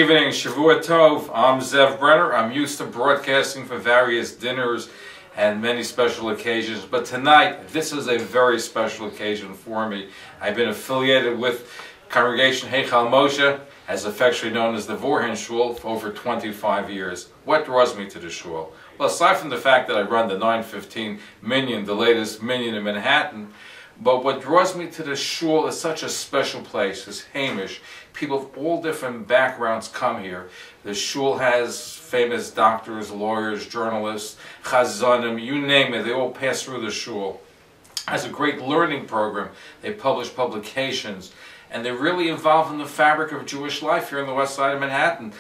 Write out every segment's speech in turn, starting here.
evening, Shavua Tov. I'm Zev Brenner. I'm used to broadcasting for various dinners and many special occasions, but tonight, this is a very special occasion for me. I've been affiliated with Congregation Heichal Moshe, as affectionately known as the Vorhan Shul, for over 25 years. What draws me to the shul? Well, aside from the fact that I run the 915 Minyan, the latest Minyan in Manhattan, but what draws me to the shul is such a special place. It's Hamish. People of all different backgrounds come here. The shul has famous doctors, lawyers, journalists, chazanim, you name it, they all pass through the shul. It has a great learning program. They publish publications, and they're really involved in the fabric of Jewish life here on the west side of Manhattan.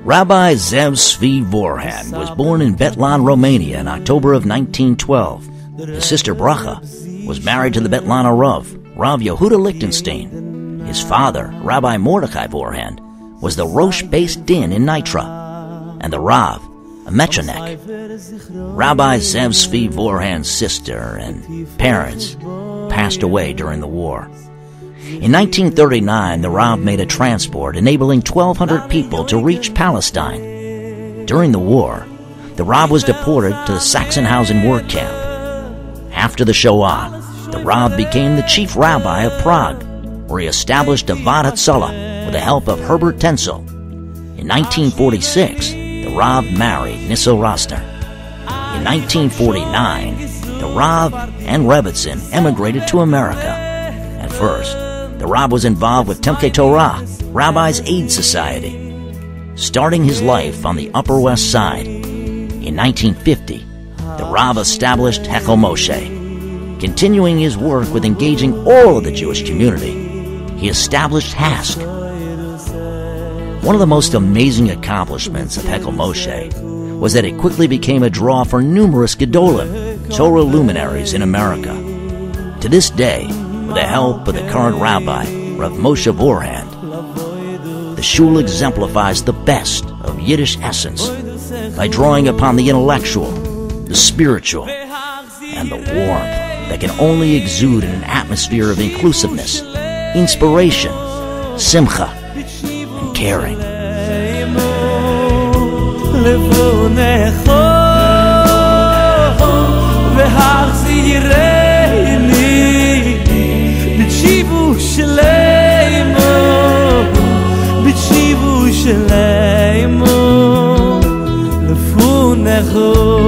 Rabbi Zev Tzvi Vorhan was born in Betlan, Romania in October of 1912. His sister Bracha was married to the Betlana Rav Yehuda Lichtenstein. His father, Rabbi Mordechai Vorhan, was the Rosh Beis Din in Nitra, and the Rav, a Mechanek. Rabbi Zev Tzvi Vorhan's sister and parents passed away during the war. In 1939, the Rav made a transport enabling 1,200 people to reach Palestine. During the war, the Rav was deported to the Sachsenhausen work camp. After the Shoah, the Rav became the chief rabbi of Prague, where he established a Vad Hatzalah with the help of Herbert Tenzel. In 1946, the Rav married Nissel Roster. In 1949, the Rav and Rebbetzin emigrated to America. At first, the Rav was involved with Temkei Torah, Rabbis' Aid Society, starting his life on the Upper West Side. In 1950, the Rav established Heichal Moshe. Continuing his work with engaging all of the Jewish community, he established HASC. One of the most amazing accomplishments of Heichal Moshe was that it quickly became a draw for numerous Gedolim, Torah luminaries in America. To this day, with the help of the current rabbi, Rav Moshe Vorhan, the shul exemplifies the best of Yiddish essence by drawing upon the intellectual, the spiritual, and the warmth that can only exude in an atmosphere of inclusiveness, inspiration, simcha, and caring. בצ'יבו שלמו, בצ'יבו שלמו, לפונךו.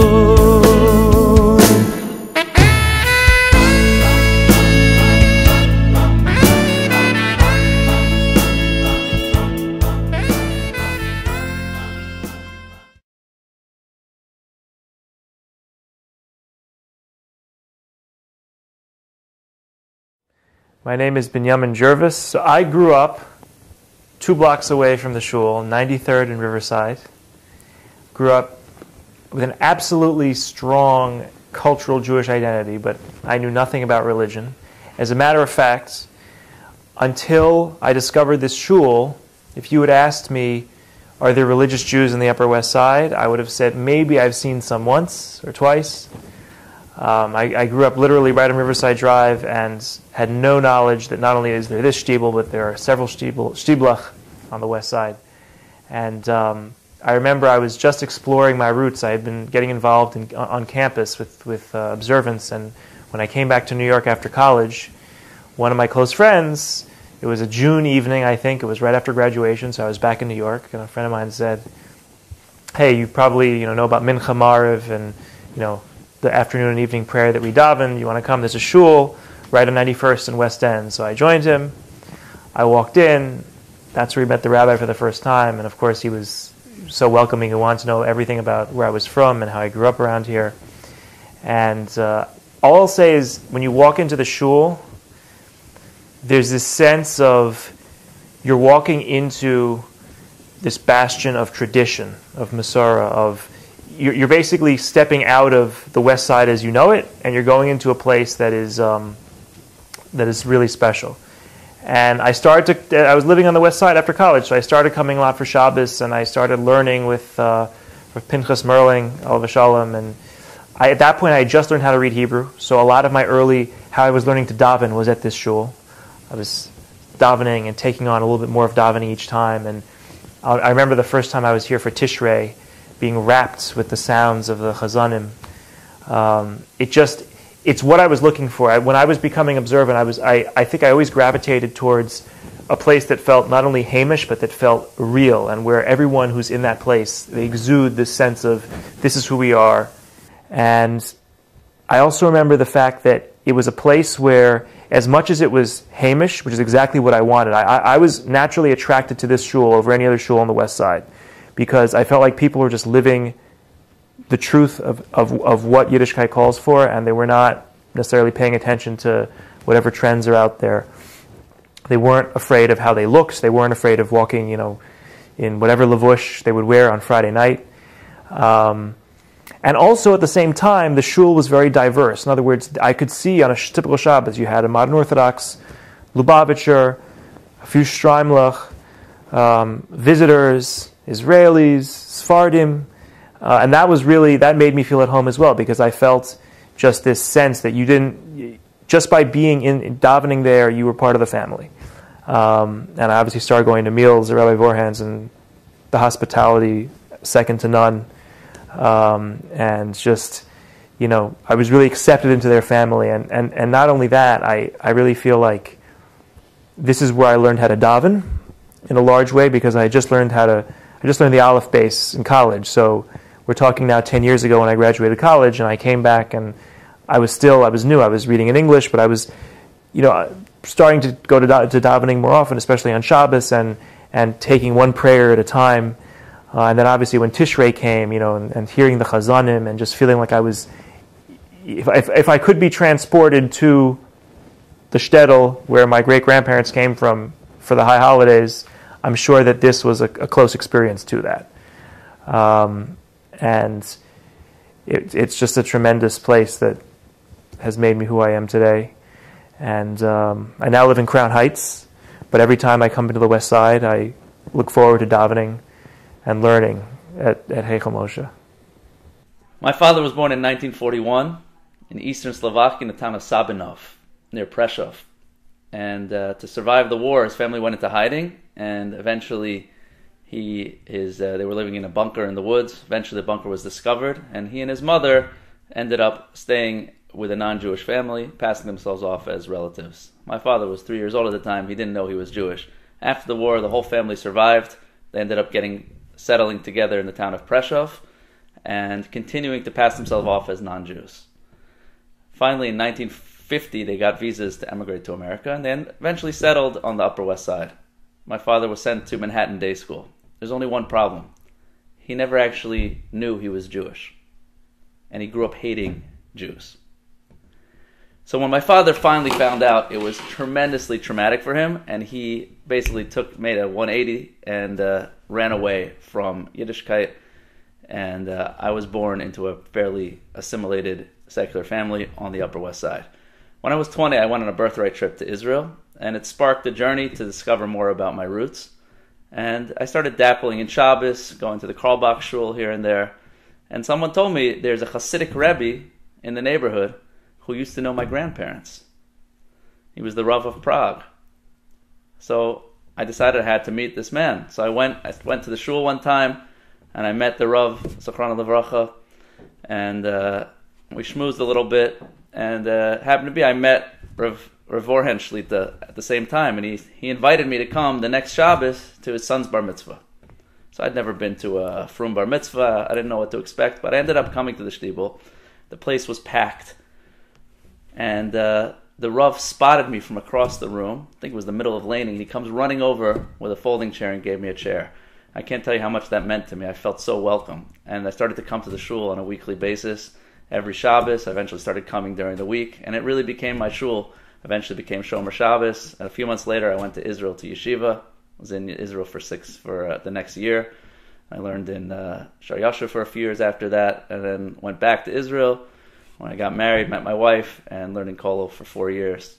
My name is Binyamin Jervis. So I grew up 2 blocks away from the shul, 93rd and Riverside. Grew up with an absolutely strong cultural Jewish identity, but I knew nothing about religion. As a matter of fact, until I discovered this shul, if you had asked me, are there religious Jews in the Upper West Side, I would have said maybe I've seen some once or twice. I grew up literally right on Riverside Drive and had no knowledge that not only is there this shtibel, but there are several shtiblach on the west side. And I remember I was just exploring my roots. I had been getting involved on campus with observance, and when I came back to New York after college, one of my close friends, it was a June evening, I think, it was right after graduation, so I was back in New York, and a friend of mine said, hey, you probably know about Mincha Mariv and the afternoon and evening prayer that we daven. You want to come? There's a shul right on 91st and West End. So I joined him. I walked in. That's where we met the rabbi for the first time. And of course, he was so welcoming. He wanted to know everything about where I was from and how I grew up around here. And all I'll say is, when you walk into the shul, there's this sense of you're walking into this bastion of tradition, of Masorah, of you're basically stepping out of the West Side as you know it, and you're going into a place that is that is really special. And I was living on the west side after college, so I started coming a lot for Shabbos, and I started learning with Pinchas Merling, Alav Shalom, and at that point I had just learned how to read Hebrew, so a lot of how I was learning to daven was at this shul. I was davening and taking on a little bit more of davening each time, and I remember the first time I was here for Tishrei, being wrapped with the sounds of the chazanim. It's what I was looking for. When I was becoming observant, I think I always gravitated towards a place that felt not only Hamish, but that felt real, and where everyone who's in that place, they exude this sense of, this is who we are. And I also remember the fact that it was a place where, as much as it was Hamish, which is exactly what I wanted, I was naturally attracted to this shul over any other shul on the west side, because I felt like people were just living the truth of what Yiddishkeit calls for, and they were not necessarily paying attention to whatever trends are out there. They weren't afraid of how they looked. They weren't afraid of walking, in whatever lavush they would wear on Friday night. And also at the same time, the shul was very diverse. In other words, I could see on a typical Shabbos, you had a modern Orthodox, Lubavitcher, a few Streimlach, visitors, Israelis, Sephardim, and that made me feel at home as well, because I felt just this sense that just by being in davening there, you were part of the family. And I obviously started going to meals at Rabbi Vorhan's, and the hospitality second to none. And just, I was really accepted into their family. And not only that, I really feel like this is where I learned how to daven in a large way, because I just learned the Aleph base in college. So we're talking now 10 years ago when I graduated college, and I came back and I was new. I was reading in English, but I was, starting to go to davening more often, especially on Shabbos, and taking one prayer at a time. And then obviously when Tishrei came, and hearing the chazanim, and just feeling like I was, if I could be transported to the shtetl where my great-grandparents came from for the high holidays, I'm sure that this was a close experience to that. And it's just a tremendous place that has made me who I am today. And I now live in Crown Heights, but every time I come into the West Side, I look forward to davening and learning at Heichel Moshe. My father was born in 1941 in eastern Slovakia in the town of Sabinov, near Prešov. And to survive the war, his family went into hiding, and eventually they were living in a bunker in the woods. Eventually the bunker was discovered, and he and his mother ended up staying with a non-Jewish family, passing themselves off as relatives. My father was 3 years old at the time. He didn't know he was Jewish. After the war, the whole family survived. They ended up settling together in the town of Prešov and continuing to pass themselves off as non-Jews. Finally, in 1950, they got visas to emigrate to America, and then eventually settled on the Upper West Side. My father was sent to Manhattan Day School. There's only one problem. He never actually knew he was Jewish, and he grew up hating Jews. So when my father finally found out, it was tremendously traumatic for him, and he basically made a 180 and ran away from Yiddishkeit, and I was born into a fairly assimilated secular family on the Upper West Side. When I was 20, I went on a birthright trip to Israel, and it sparked a journey to discover more about my roots. And I started dabbling in Shabbos, going to the Karlbach shul here and there, and someone told me there's a Hasidic Rebbe in the neighborhood who used to know my grandparents. He was the Rav of Prague. So I decided I had to meet this man. So I went to the shul one time, and I met the Rav, Zochrona Livracha, and we schmoozed a little bit, and happened to be I met Rav Vorhan Shlita at the same time, and he invited me to come the next Shabbos to his son's bar mitzvah. So I'd never been to a frum bar mitzvah. I didn't know what to expect, but I ended up coming to the shtibel. The place was packed, and the Rav spotted me from across the room. I think it was the middle of laning. He comes running over with a folding chair and gave me a chair. I can't tell you how much that meant to me. I felt so welcome, and I started to come to the shul on a weekly basis. Every Shabbos, I eventually started coming during the week, and it really became my shul. Eventually became Shomer Shabbos. And a few months later, I went to Israel to yeshiva. I was in Israel for the next year. I learned in Shar Yasha for a few years after that, and then went back to Israel. When I got married, met my wife, and learned in Kollel for 4 years.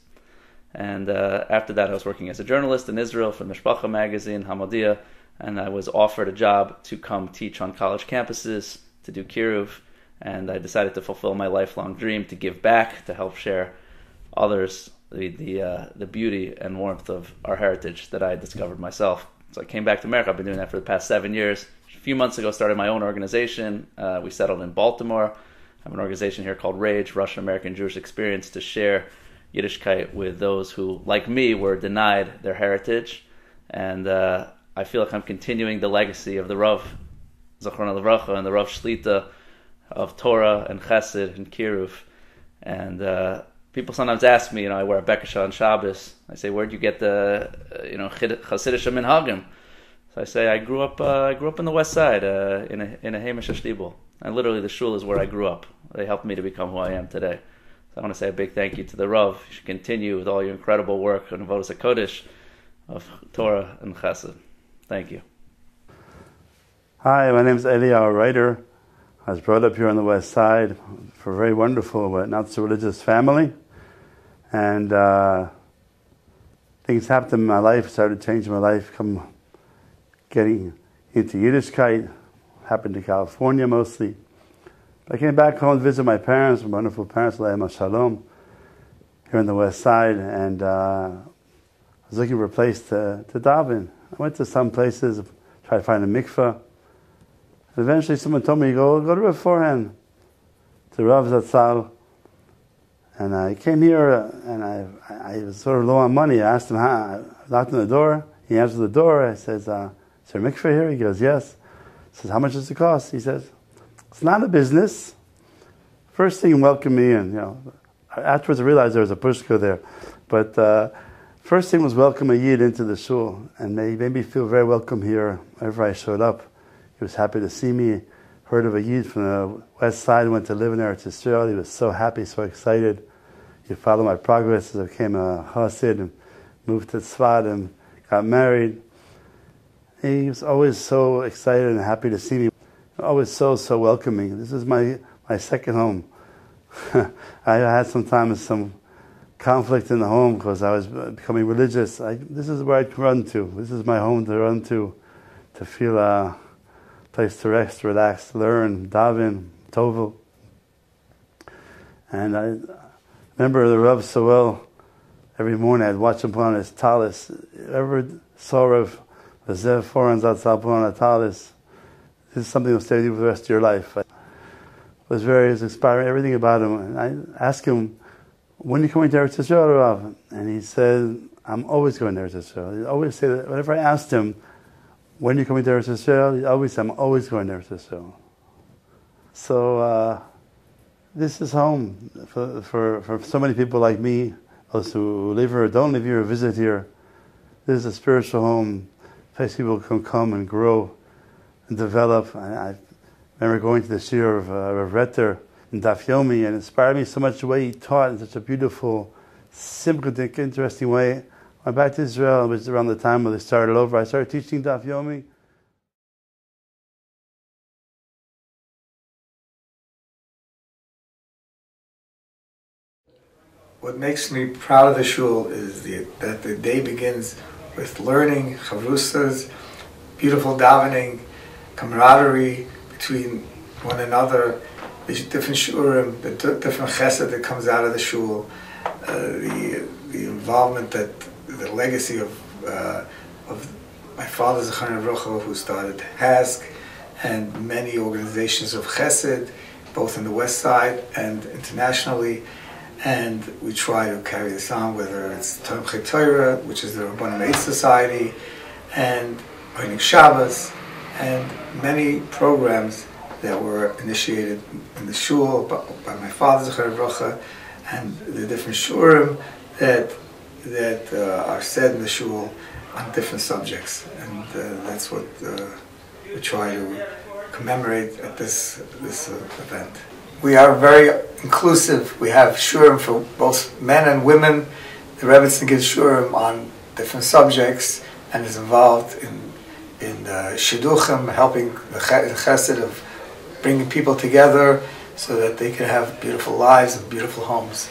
And after that, I was working as a journalist in Israel for Mishpacha magazine, Hamodia, and I was offered a job to come teach on college campuses, to do kiruv, and I decided to fulfill my lifelong dream to give back, to help share others the beauty and warmth of our heritage that I discovered myself. So I came back to America. I've been doing that for the past 7 years. A few months ago, started my own organization. We settled in Baltimore. I have an organization here called RAGE, Russian American Jewish Experience, to share Yiddishkeit with those who, like me, were denied their heritage. And I feel like I'm continuing the legacy of the Rav, Zachron Levracha, and the Rav Shlita of Torah and Chesed and Kiruv. And people sometimes ask me, I wear a bekasha on Shabbos. I say, where'd you get the, Chassidish Minhagim? So I say, I grew up in the West Side, in a Hamish Shtibel. And literally, the shul is where I grew up. They helped me to become who I am today. So I want to say a big thank you to the Rav. You should continue with all your incredible work on Avodas HaKodesh of Torah and Chesed. Thank you. Hi, my name is Eliyahu Reiter. I was brought up here on the West Side for a very wonderful but not so religious family. And things happened in my life, started changing my life, getting into Yiddishkeit, happened to California mostly. I came back home to visit my parents, my wonderful parents, Le'ema Shalom, here on the West Side, and I was looking for a place to daven. I went to some places, tried to find a mikveh. And eventually someone told me, go to Rav Forhan, to Rav Zatzal. And I came here, and I was sort of low on money. I asked him, I knocked on the door. He answered the door. I says, is there a mikveh here? He goes, yes. I says, how much does it cost? He says, it's not a business. First thing, he welcomed me in. Afterwards I realized there was a pushka there. But first thing was welcome a Yid into the shul. And he made me feel very welcome here whenever I showed up. He was happy to see me. Heard of a Yid from the West Side, went to live in Eretz Yisrael. He was so happy, so excited. He followed my progress as I became a Hasid and moved to Tzfat and got married. He was always so excited and happy to see me. Always so welcoming. This is my second home. I had sometimes some conflict in the home because I was becoming religious. This is where I'd run to. This is my home to run to feel a place to rest, relax, learn, daven, tovel. And I remember the Rav so well. Every morning I'd watch him put on his talis. Ever saw Rav Zev Foran Zatzal put on a talis? This is something that will stay with you for the rest of your life. It was very inspiring, everything about him. And I asked him, when are you coming to Eretz Yisrael, Rav? And he said, I'm always going to Eretz Yisrael. He'd always say that. Whenever I asked him, when are you coming to Eretz Yisrael? He'd always say, I'm always going to Eretz Yisrael. So this is home for so many people like me, those who live here or don't live here or visit here. This is a spiritual home, a place people can come and grow and develop. I remember going to the shir of Rav Retter in Daf Yomi, and it inspired me so much the way he taught in such a beautiful, sympathetic, interesting way. I went back to Israel. It was around the time when they started over. I started teaching Daf Yomi. What makes me proud of the shul is that the day begins with learning, chavrusas, beautiful davening, camaraderie between one another, the different shurim, the different chesed that comes out of the shul, the involvement, that the legacy of my father Zachron Levracha, who started HASC, and many organizations of chesed, both in the West Side and internationally. And we try to carry this on, whether it's Tomchei Torah, which is the Rabbanim Eitz Society, and Honig Shabbos, and many programs that were initiated in the shul by my father Zachron Levracha, and the different shurim that are said in the shul on different subjects, and that's what we try to commemorate at this event. We are very inclusive. We have shurim for both men and women. The Rebbetzin gives shurim on different subjects and is involved in shidduchim, helping the chesed of bringing people together so that they can have beautiful lives and beautiful homes.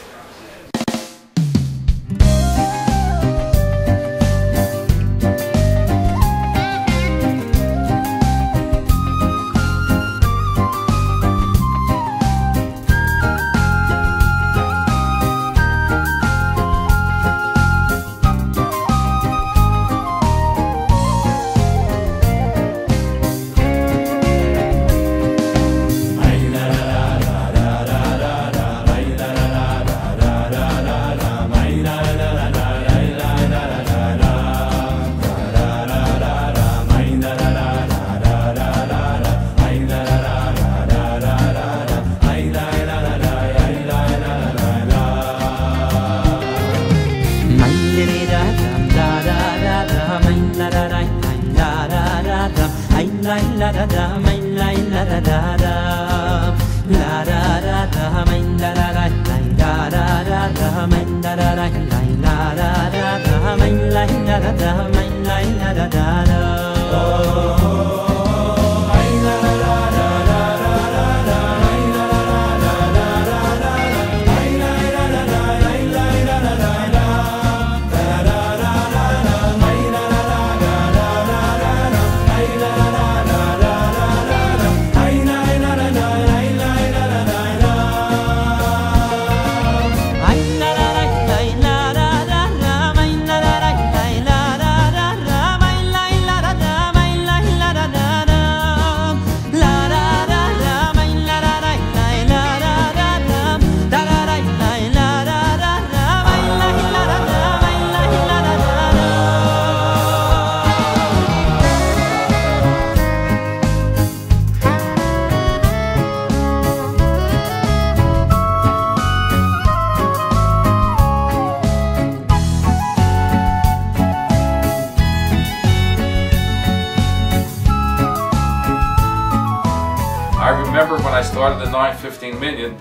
I remember when I started the 915 Minyan,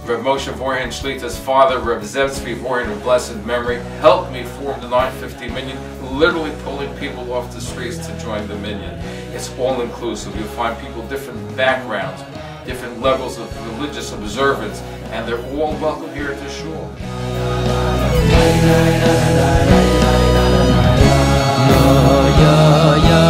Rav Moshe Vorhan Shlita's father, Rav Zev Tzvi Vorhan of blessed memory, helped me form the 915 Minyan, literally pulling people off the streets to join the Minyan. It's all inclusive. You'll find people different backgrounds, different levels of religious observance, and they're all welcome here at the shul. Yo, yo, yo,